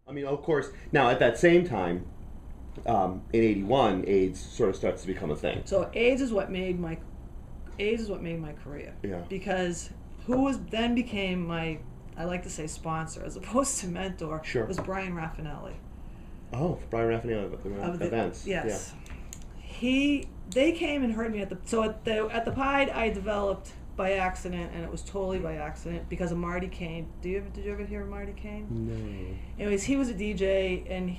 I mean, of course, now at that same time, in '81, AIDS sort of starts to become a thing. So AIDS is what made my career. Yeah. Because then became my, I like to say sponsor as opposed to mentor. Sure. Was Bryan Rafanelli. Oh, Bryan Rafanelli of the events. Yes. Yeah. They came and heard me at the Pied. I developed by accident, and it was totally by accident because of Marty Kane. Did you ever hear of Marty Kane? No. Anyways, he was a DJ, and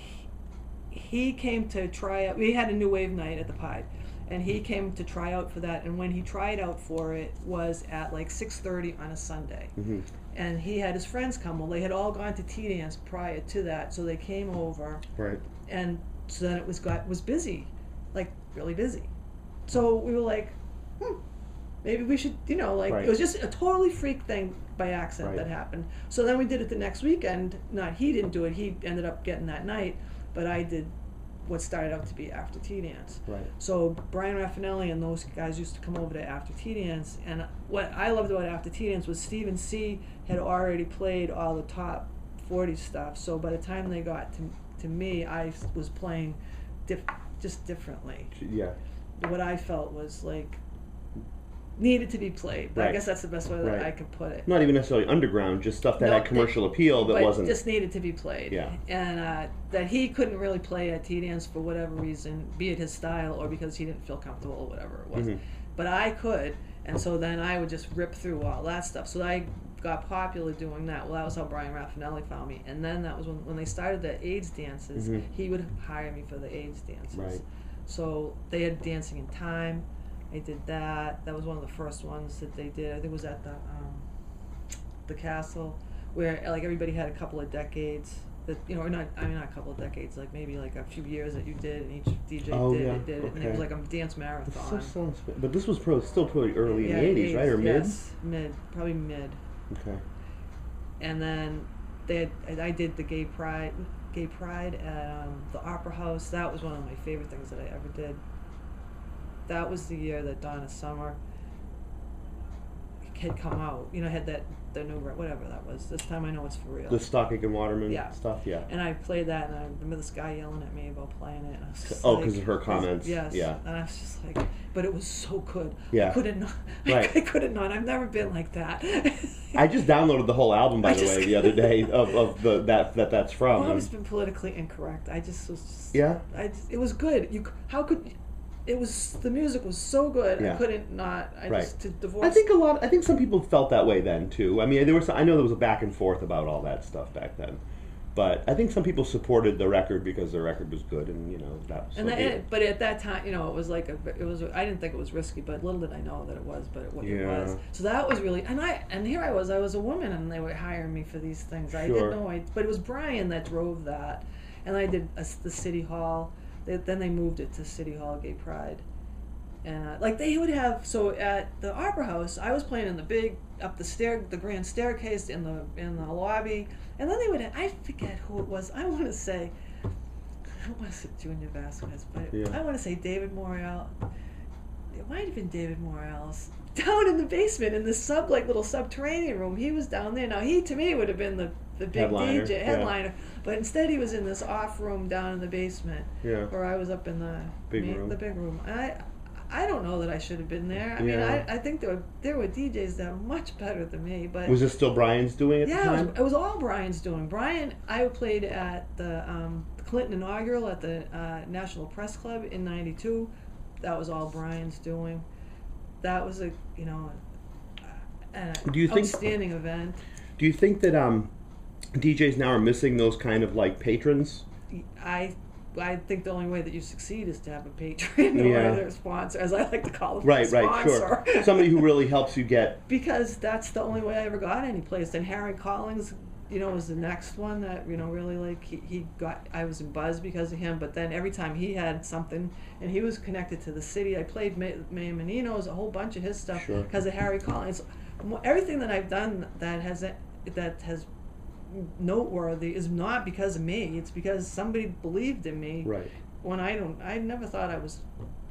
he came to try out. We had a new wave night at the Pied, and he came to try out for that. And when he tried out for it was at like 6:30 on a Sunday. Mm-hmm. And he had his friends come. Well, they had all gone to tea dance prior to that, so they came over. Right. And so then it was busy, like really busy. So we were like, maybe we should, Right. It was just a totally freak thing by accident Right. that happened. So then we did it the next weekend. He didn't do it. He ended up getting that night, but I did what started out to be After Tea Dance. Right. So Bryan Rafanelli and those guys used to come over to After Tea Dance, and what I loved about After Tea Dance was Stephen C. had already played all the top 40 stuff. So by the time they got to me, I was playing just differently. Yeah. What I felt was like needed to be played. Right. I guess that's the best way that Right. I could put it. Not even necessarily underground, just stuff that had commercial appeal that but wasn't. just needed to be played. Yeah. And that he couldn't really play at Tea Dance for whatever reason, be it his style or because he didn't feel comfortable or whatever it was. Mm-hmm. But I could, and so then I would just rip through all that stuff. So I got popular doing that. Well, that was how Bryan Rafanelli found me. And then that was when they started the AIDS dances, Mm-hmm. he would hire me for the AIDS dances. Right. So they had Dancing in Time. I did that. That was one of the first ones that they did. I think it was at the castle, where like everybody had a couple of decades. That not a couple of decades, like maybe like a few years that you did, and each DJ did it, and it was like a dance marathon. But this was still pretty early in the '80s, right, or mid? Yes, probably mid. Okay. And then I did the gay pride at the Opera House. That was one of my favorite things that I ever did. That was the year that Donna Summer had come out. Had the new whatever that was. This time I know it's for real. The Stock Aitken Waterman Yeah. stuff, yeah. And I played that, and I remember this guy yelling at me about playing it. And I was just because of her comments. Yes. Yeah. And I was just like, but it was so good. Yeah. I couldn't not. Right. I couldn't not. I've never been like that. I just downloaded the whole album, by the way, the other day of that's from. I've always been politically incorrect. I just was just. Yeah. It was good. The music was so good. Yeah. I couldn't not. To divorce. I think some people felt that way then too. I mean, I know there was a back and forth about all that stuff back then, but I think some people supported the record because the record was good, and that was. But at that time, it was like I didn't think it was risky, but little did I know that it was. But it was. So that was really, and here I was a woman, and they were hiring me for these things. I didn't know. But it was Bryan that drove that, and I did the City Hall. Then they moved it to City Hall Gay Pride, and like they would have. So at the Opera House, I was playing in the big the grand staircase in the lobby, and then they would. I forget who it was. I want to say Junior Vasquez, but I want to say David Morrell. It might have been David Morales down in the basement in this little subterranean room. He was down there. Now he to me would have been the big headliner, DJ headliner, but instead he was in this off room down in the basement, where I was up in the big room. I don't know that I should have been there. I mean, I think there were DJs that were much better than me. But was this still Bryan's doing at the time? It was all Bryan's doing. Bryan, I played at the Clinton inaugural at the National Press Club in '92. That was all Bryan's doing. That was an outstanding event. Do you think that DJs now are missing those kind of like patrons? I think the only way that you succeed is to have a patron or a sponsor, as I like to call them. Right, sure. Somebody who really helps you get. Because that's the only way I ever got any place. And Harry Collings, was the next one that really like he got. I was in buzz because of him. But then every time he had something, and he was connected to the city. I played May Menino's, a whole bunch of his stuff because of Harry Collings. Everything that I've done that has noteworthy is not because of me. It's because somebody believed in me. Right. When I never thought I was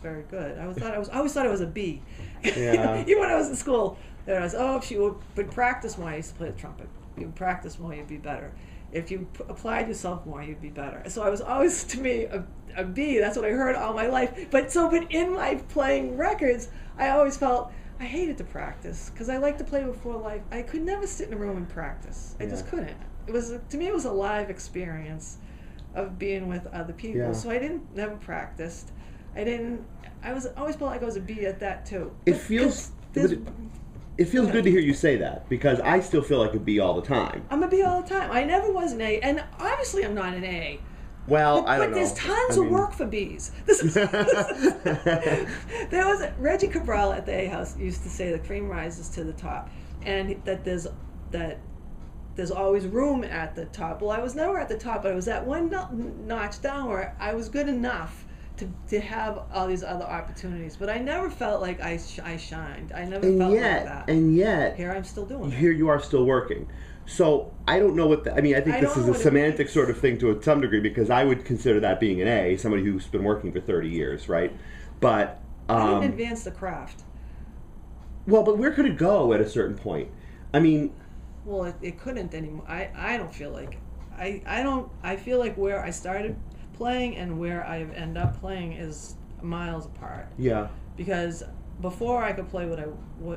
very good. I always thought I was a B. Yeah. Even when I was in school, there was if you would practice more. I used to play the trumpet. You would practice more, you'd be better. if you applied yourself more, you'd be better. So I was always, to me, a B. That's what I heard all my life. But in my playing records, I always felt I hated to practice because I like to play before life. I could never sit in a room and practice. I just couldn't. It was, to me, it was a live experience of being with other people. Yeah. So I never practiced. I always felt like I was a B at that too. It feels good to hear you say that, because I still feel like a B all the time. I'm a B all the time. I never was an A, and obviously I'm not an A. Well, I don't know. But there's tons of work for B's. There was Reggie Cabral at the A House used to say the cream rises to the top, and that there's always room at the top. Well, I was never at the top, but I was at one notch down where I was good enough to have all these other opportunities, but I never felt like I shined. I never felt like that. And yet, here I'm still doing it. Here you are still working. So I don't know what I think this is a semantic sort of thing to some degree, because I would consider that being an A, somebody who's been working for 30 years, right? But I didn't advance the craft. Well, but where could it go at a certain point? I mean, well, it couldn't anymore. I don't feel like I feel like where I started playing and where I end up playing is miles apart. Yeah. Because before I could play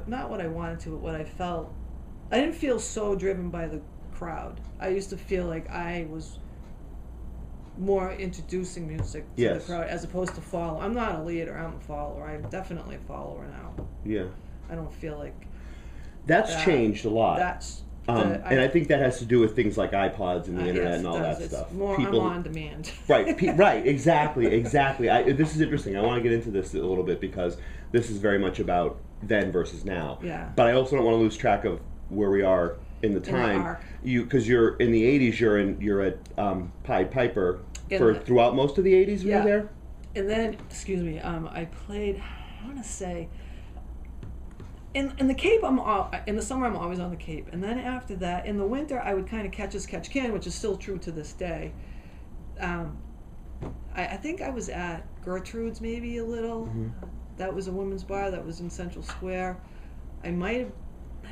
not what I wanted to, but what I felt. I didn't feel so driven by the crowd. I used to feel like I was more introducing music to the crowd as opposed to follow. I'm not a leader. I'm a follower. I'm definitely a follower now. Yeah. I don't feel like that's changed a lot. And I think that has to do with things like iPods and the internet and all that stuff. I'm on demand. Right, right, exactly. This is interesting. I want to get into this a little bit because this is very much about then versus now. Yeah. But I also don't want to lose track of where we are in the time. Because you're in the 80s. You're at Pied Piper throughout most of the 80s. Were you there? And then, excuse me, I played. I want to say. In the Cape, in the summer I'm always on the Cape, and then after that, in the winter I would kind of catch as catch can, which is still true to this day. I think I was at Gertrude's maybe a little. Mm-hmm. That was a women's bar that was in Central Square. I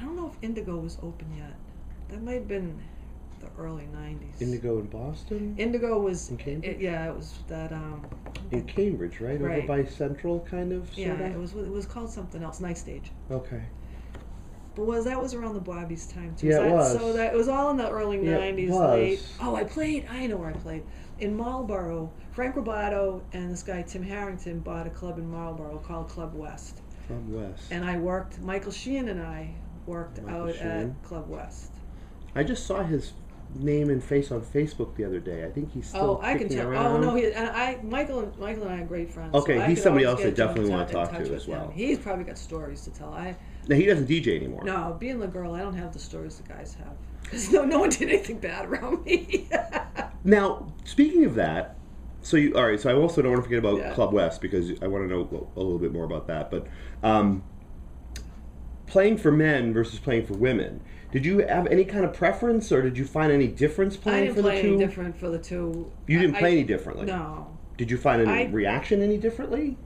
don't know if Indigo was open yet. That might have been the early 90s. Indigo in Boston? Indigo was in Cambridge? it was that in Cambridge, right? Over by Central, kind of. Yeah, it was called something else. Night Stage. Okay. But that was around the Bobby's time too. Yeah, it was. So it was all in the early 90s. It was. Late. Oh, I know where I played. In Marlborough, Frank Robato and this guy Tim Harrington bought a club in Marlborough called Club West. Club West. And Michael Sheehan and I worked at Club West. I just saw his name and face on Facebook the other day. I think he's still I can tell. around. Oh no, Michael and I are great friends. Okay, so he's somebody else I definitely want to talk to as well. He's probably got stories to tell. Now he doesn't DJ anymore. No, being the girl, I don't have the stories the guys have. Because no one did anything bad around me. Now, speaking of that, so I also don't want to forget about Club West because I want to know a little bit more about that. But playing for men versus playing for women. Did you have any kind of preference, or did you find any difference playing for the two? I didn't play any different for the two. You didn't play any differently? No. Did you find any reaction any differently?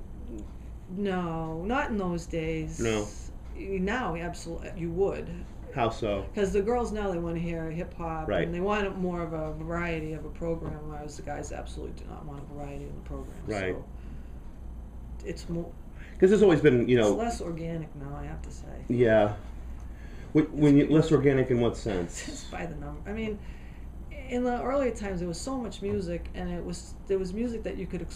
No, not in those days. No. Now, absolutely, you would. How so? Because the girls now, they want to hear hip-hop, right. and they want more of a variety of a program, whereas the guys absolutely do not want a variety in the program. Right. So it's more... Because there's always been, It's less organic now, I have to say. Yeah. Less organic in what sense? Just by the number. I mean, in the earlier times, there was so much music, and there was music that you could.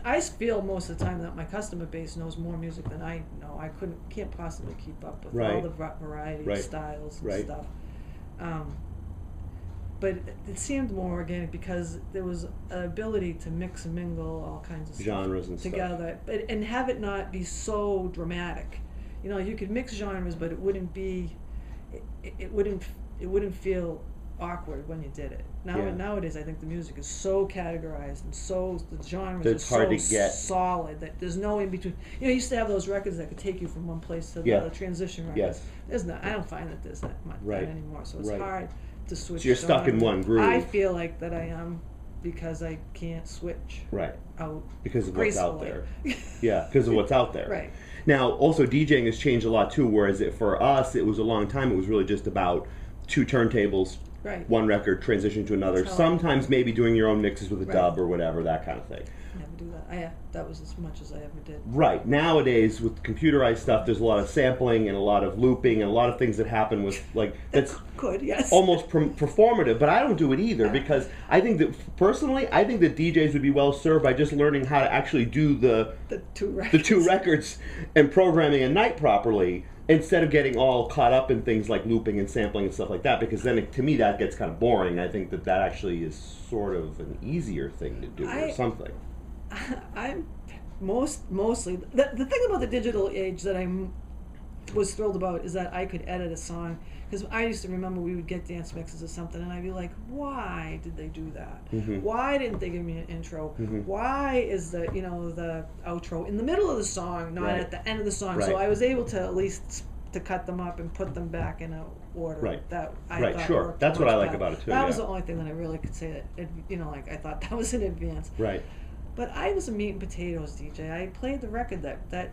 I feel most of the time that my customer base knows more music than I know. I can't possibly keep up with all the variety of styles and stuff. But it seemed more organic because there was an ability to mix and mingle all kinds of genres and together, and have it not be so dramatic. You could mix genres, but it wouldn't be. It wouldn't feel awkward when you did it. Nowadays, I think the music is so categorized and the genres are hard to get solid that there's no in between. You used to have those records that could take you from one place to the other, transition records. There's not. I don't find that there's that much anymore. So it's hard to switch. So you're stuck in one groove. I feel like that I am because I can't switch. Out because of what's out there. Because of what's out there. Right. Now, also DJing has changed a lot too. Whereas for us, it was a long time. It was really just about two turntables, Right. one record, transitioning to another. Sometimes maybe doing your own mixes with a dub or whatever, that kind of thing. Never do that. That was as much as I ever did. Right. Nowadays, with computerized stuff, there's a lot of sampling and a lot of looping and a lot of things that happen with, like, that's yes. almost performative, but I don't do it either because I think that, personally, I think that DJs would be well served by just learning how to actually do the two records and programming a night properly, instead of getting all caught up in things like looping and sampling and stuff like that, because then to me that gets kind of boring. I think that actually is sort of an easier thing to do or something. I'm mostly the thing about the digital age that I was thrilled about is that I could edit a song, because I used to remember we would get dance mixes or something and I'd be like, why did they do that? Why didn't they give me an intro? Why is the the outro in the middle of the song, not at the end of the song? So I was able to at least to cut them up and put them back in a order that I thought worked. That's what I like better. about it too. That was the only thing that I really could say that like I thought that was in advance. Right. But I was a meat and potatoes DJ. I played the record that I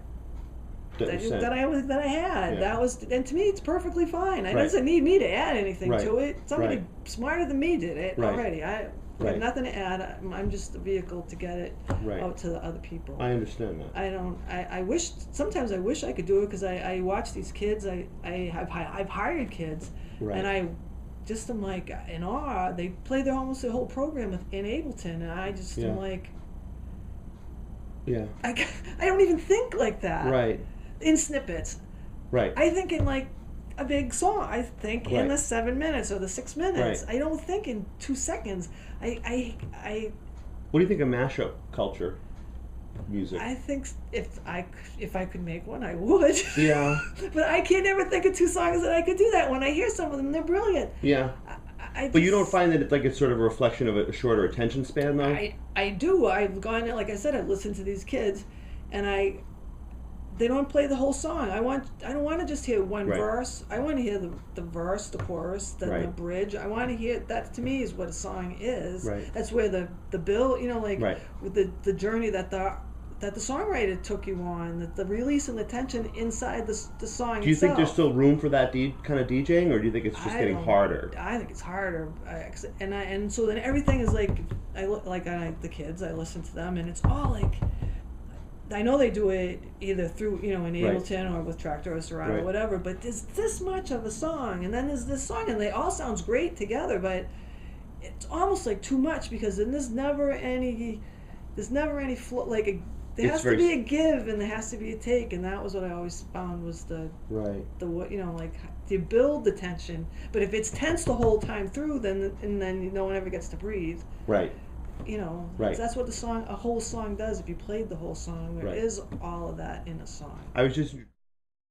had. That was, and to me, it's perfectly fine. It doesn't need me to add anything to it. Somebody smarter than me did it already. I have nothing to add. I'm just the vehicle to get it out to the other people. I understand that. I wish sometimes I wish I could do it, because I watch these kids. I've hired kids, and I just am like in awe. They play almost their whole program in Ableton, and I just am like. Yeah. I don't even think like that. Right. In snippets. Right. I think in like a big song. I think in the 7 minutes or the 6 minutes. I don't think in 2 seconds. What do you think of mashup culture music? I think if I could make one, I would. Yeah. But I can't ever think of 2 songs that I could do that. When I hear some of them, they're brilliant. Yeah. But you don't find that it's sort of a reflection of a shorter attention span, though? I do. I've gone, like I said, I've listened to these kids, and they don't play the whole song. I don't want to just hear one verse. I want to hear the verse, the chorus, the bridge. I want to hear that. To me, is what a song is. Right. That's where the build, with the journey that the songwriter took you on, the release and the tension inside the song. Do you think there's still room for that kind of DJing, or do you think it's just getting harder? I think it's harder, and so then everything is like the kids. I listen to them, and it's all like. I know they do it either through, in Ableton or with Tractor or Serato or whatever, but there's this much of a song, and then there's this song, and they all sounds great together, but it's almost like too much, because then there's never any flow, there has to be a give and there has to be a take, and that was what I always found was you build the tension, but if it's tense the whole time through, then no one ever gets to breathe. Right. That's what a whole song does. If you played the whole song, there is all of that in a song. I was just